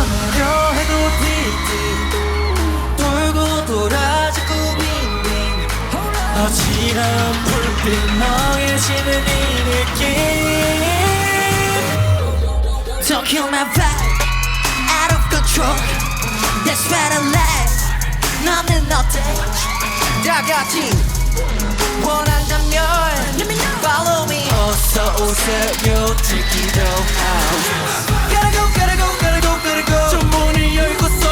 떠나려 해도 띵띵 돌고 돌아 자꾸 빙빙 어지러운 불빛 멍해지는 이 느낌 Don't kill my vibe Out of control That's what I like 너는 어때 다같이 원한다면 Follow me 어서 오세요 Take it all out Gotta go gotta go gotta go gotta go 저 문을 열고서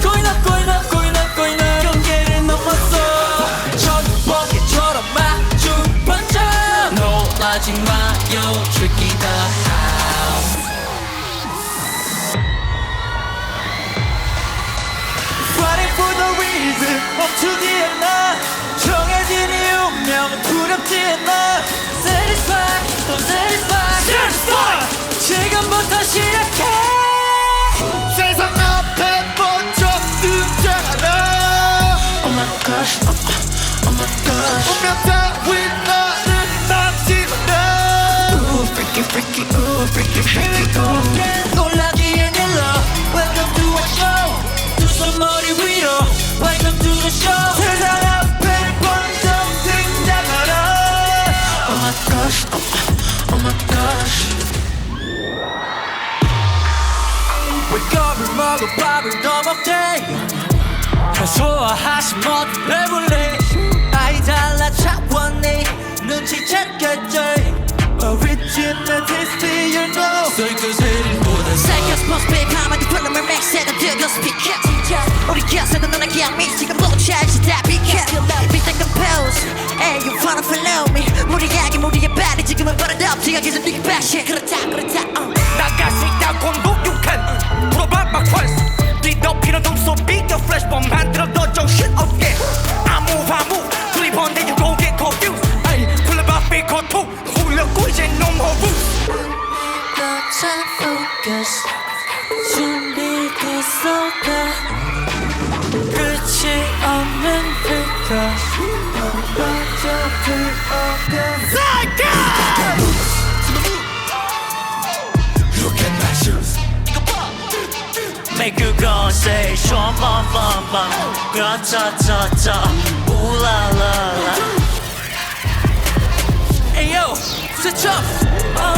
Going up going up going up going up 경계를 넘었어 전복이처럼 마주 번져 놀라지 마요 Take it all out Fighting for the reason 멈추지 않아 정해진 이유면 두렵지 않아 Satisfy, don't satisfy Satisfy! 지금부터 시작해 세상 앞에 번쩍 등장하라 Oh my gosh, oh my gosh 운명 따윈 나를 막지 마라 Ooh, freaky, freaky, ooh, freaky, freaky, ooh 놀라기엔 일러 Welcome to our show 두 손 머리 위로 Welcome to the show 세상 앞에 번쩍 등장하라 Oh my gosh, oh my gosh 왜 먹어 밥을 더 먹대 소화하신 모두 배불리 아이 달라 차원이 눈치챘겠지 Original tasty you know 싸이커스 헤링보다 싸이커스 포스페이 가만히 풀러면 맥세가 들고 스피커 우리 곁에는 너나 그냥 미치가 못찾지 다 비켜 밑에 compose Hey you wanna follow me 무리하게 무리의 발이 지금은 버릇없지가 계속 네가 빠시 그렇다 나갈 수 있다고 목욕한 물어봐 막 펄스 뒤덮이는 동소비 더 플래시범 만들어도 정신없게 아무 둘이 번데 you get confused 아이 풀러봐 삐코 투 홀렸고 이제 no more rules 너참 focus 준비됐어 다 끝이 없는 focus 번쩍들 없는 Psycho! Look at my shoes Make you go say shum bum bum bum Ga cha cha cha Ooh la la la Hey yo, switch up